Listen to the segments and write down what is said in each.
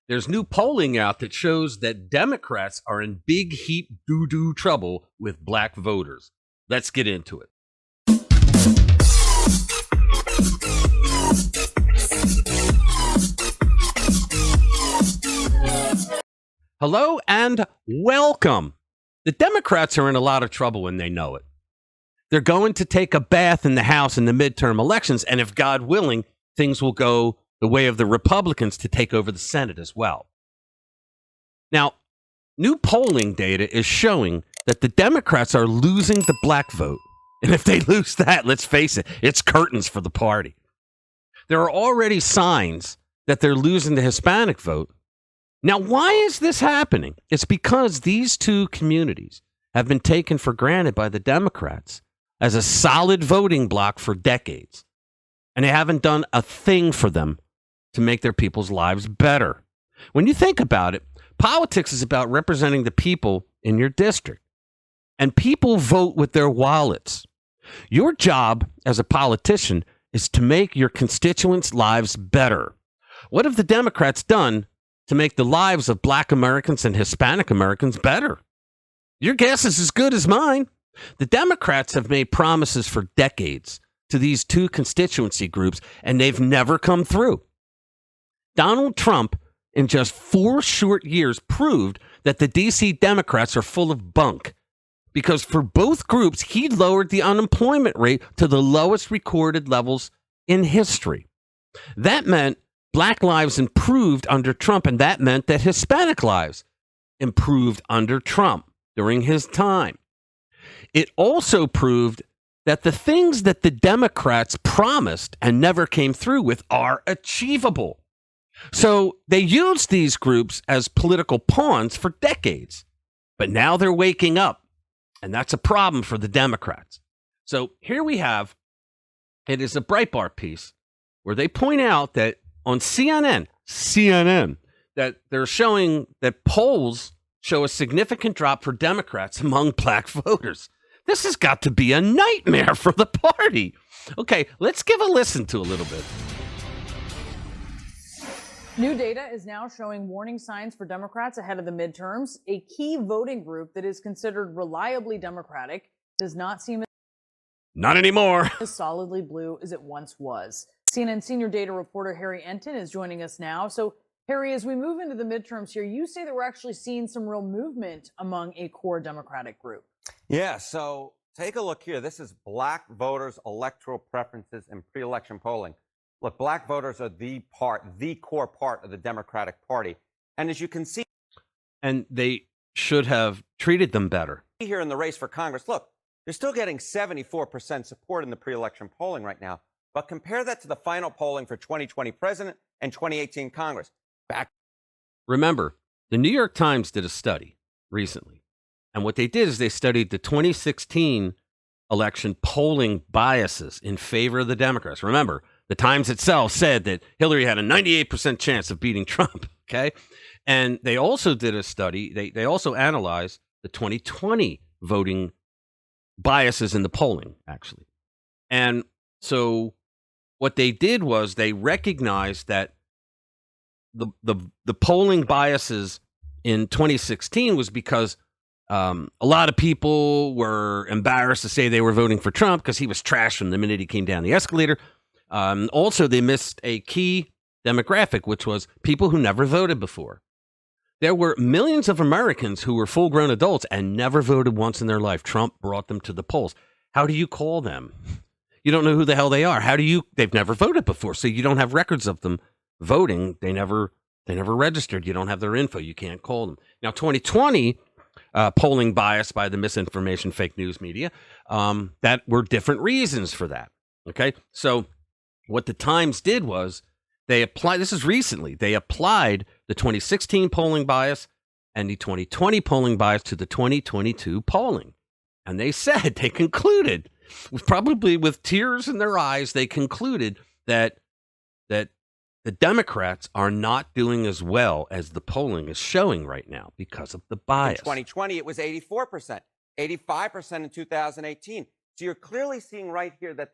There's new polling out that shows that Democrats are in big heap doo-doo trouble with black voters. Let's get into it. Hello and welcome. The Democrats are in a lot of trouble and they know it. They're going to take a bath in the House in the midterm elections, and if God willing, things will go the way of the Republicans to take over the Senate as well. Now, new polling data is showing that the Democrats are losing the black vote. And if they lose that, let's face it, it's curtains for the party. There are already signs that they're losing the Hispanic vote. Now, why is this happening? It's because these two communities have been taken for granted by the Democrats as a solid voting bloc for decades. And they haven't done a thing for them to make their people's lives better. When you think about it, politics is about representing the people in your district. And people vote with their wallets. Your job as a politician is to make your constituents' lives better. What have the Democrats done to make the lives of black Americans and Hispanic Americans better? Your guess is as good as mine. The Democrats have made promises for decades to these two constituency groups, and they've never come through. Donald Trump, in just 4 short years, proved that the D.C. Democrats are full of bunk, because for both groups, he lowered the unemployment rate to the lowest recorded levels in history. That meant black lives improved under Trump, and that meant that Hispanic lives improved under Trump during his time. It also proved that the things that the Democrats promised and never came through with are achievable. So they used these groups as political pawns for decades, but now they're waking up, and that's a problem for the Democrats. So here we have, it is a Breitbart piece where they point out that on CNN, that they're showing that polls show a significant drop for Democrats among black voters. This has got to be a nightmare for the party. Okay, let's give a listen to a little bit. New data is now showing warning signs for Democrats ahead of the midterms. A key voting group that is considered reliably Democratic does not seem Not anymore. as solidly blue as it once was. CNN senior data reporter Harry Enton is joining us now. So, Harry, as we move into the midterms here, you say that we're actually seeing some real movement among a core Democratic group. Yeah, so take a look here. This is black voters' electoral preferences and pre-election polling. Look, black voters are the core part of the Democratic Party. And as you can see, And they should have treated them better. here in the race for Congress, look, they're still getting 74% support in the pre-election polling right now. But compare that to the final polling for 2020 president and 2018 Congress. Remember, the New York Times did a study recently. And what they did is they studied the 2016 election polling biases in favor of the Democrats. Remember, the Times itself said that Hillary had a 98% chance of beating Trump, okay? And they also did a study, they also analyzed the 2020 voting biases in the polling, actually. And so what they did was they recognized that the polling biases in 2016 was because a lot of people were embarrassed to say they were voting for Trump because he was trashed from the minute he came down the escalator. Also, they missed a key demographic, which was people who never voted before. There were millions of Americans who were full-grown adults and never voted once in their life. Trump brought them to the polls. How do you call them? You don't know who the hell they are. They've never voted before, so you don't have records of them voting. They never registered. You don't have their info. You can't call them. Now, 2020 polling bias by the misinformation fake news media, that were different reasons for that. Okay, so what the Times did was they applied, this is recently, they applied the 2016 polling bias and the 2020 polling bias to the 2022 polling. And they said, they concluded, probably with tears in their eyes, they concluded that the Democrats are not doing as well as the polling is showing right now because of the bias. In 2020, it was 84%, 85% in 2018. So you're clearly seeing right here that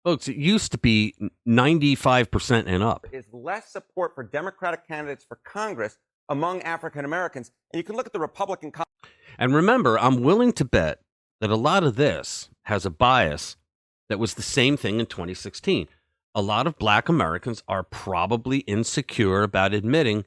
Folks, it used to be 95% and up. Is less support for Democratic candidates for Congress among African Americans. And you can look at the Republican. And remember, I'm willing to bet that a lot of this has a bias that was the same thing in 2016. A lot of black Americans are probably insecure about admitting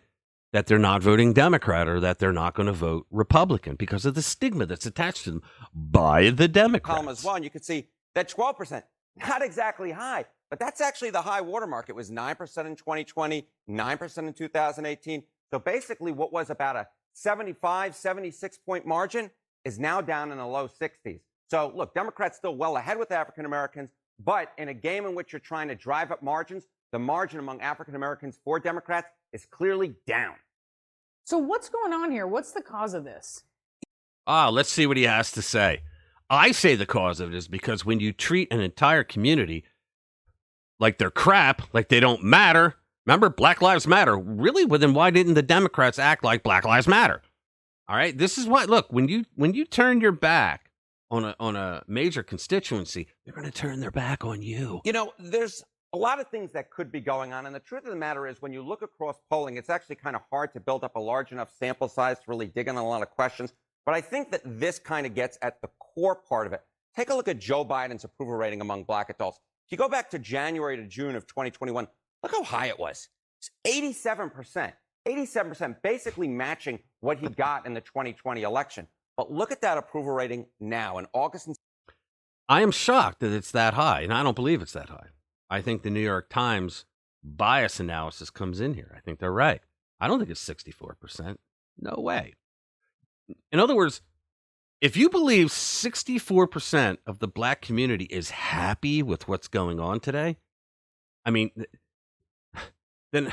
that they're not voting Democrat or that they're not going to vote Republican because of the stigma that's attached to them by the Democrats. Column as well, and you can see that 12%, not exactly high, but that's actually the high watermark. It was 9% in 2020, 9% in 2018. So basically what was about a 75, 76 point margin is now down in the low 60s. So look, Democrats still well ahead with African Americans, but in a game in which you're trying to drive up margins, the margin among African Americans for Democrats is clearly down. So what's going on here? What's the cause of this? Let's see what he has to say. I say the cause of it is because when you treat an entire community like they're crap, like they don't matter. Remember, Black Lives Matter. Really? Well, then why didn't the Democrats act like Black Lives Matter? All right. This is what. Look, when you turn your back on a major constituency, they're going to turn their back on you. You know, there's a lot of things that could be going on. And the truth of the matter is, when you look across polling, it's actually kind of hard to build up a large enough sample size to really dig in on a lot of questions. But I think that this kind of gets at the core part of it. Take a look at Joe Biden's approval rating among black adults. If you go back to January to June of 2021, look how high it was. It's 87%. 87%, basically matching what he got in the 2020 election. But look at that approval rating now in August. I am shocked that it's that high, and I don't believe it's that high. I think the New York Times bias analysis comes in here. I think they're right. I don't think it's 64%. No way. In other words, if you believe 64% of the black community is happy with what's going on today, I mean, then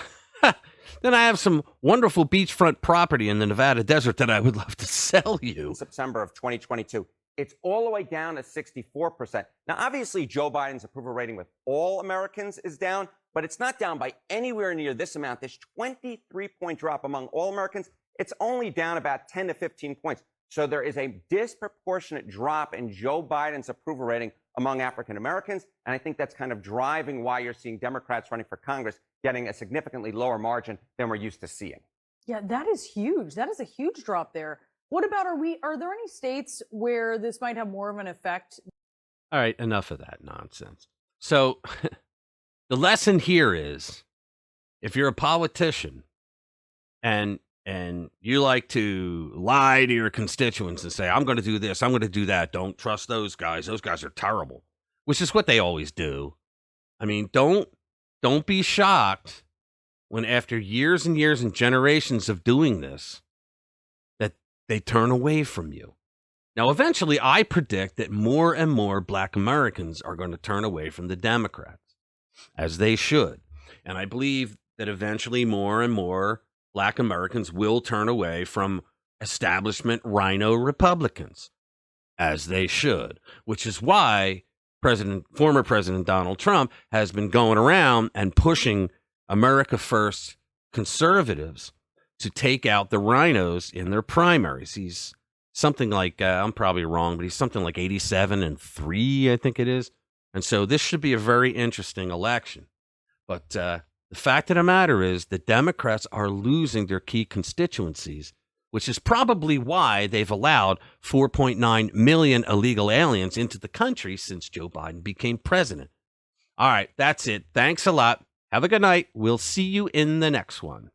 then I have some wonderful beachfront property in the Nevada desert that I would love to sell you. In September of 2022, it's all the way down to 64%. Now, obviously, Joe Biden's approval rating with all Americans is down, but it's not down by anywhere near this amount. This 23-point drop among all Americans, it's only down about 10 to 15 points. So there is a disproportionate drop in Joe Biden's approval rating among African Americans. And I think that's kind of driving why you're seeing Democrats running for Congress getting a significantly lower margin than we're used to seeing. Yeah, that is huge. That is a huge drop there. What about, are there any states where this might have more of an effect? All right, enough of that nonsense. So the lesson here is, if you're a politician and you like to lie to your constituents and say, I'm going to do this, I'm going to do that, don't trust those guys. Those guys are terrible, which is what they always do. I mean, don't be shocked when after years and years and generations of doing this, that they turn away from you. Now, eventually, I predict that more and more black Americans are going to turn away from the Democrats, as they should. And I believe that eventually more and more black Americans will turn away from establishment rhino Republicans, as they should, which is why former President Donald Trump has been going around and pushing America First conservatives to take out the rhinos in their primaries. He's something like, I'm probably wrong, but he's something like 87-3, I think it is. And so this should be a very interesting election. But the fact of the matter is that Democrats are losing their key constituencies, which is probably why they've allowed 4.9 million illegal aliens into the country since Joe Biden became president. All right, that's it. Thanks a lot. Have a good night. We'll see you in the next one.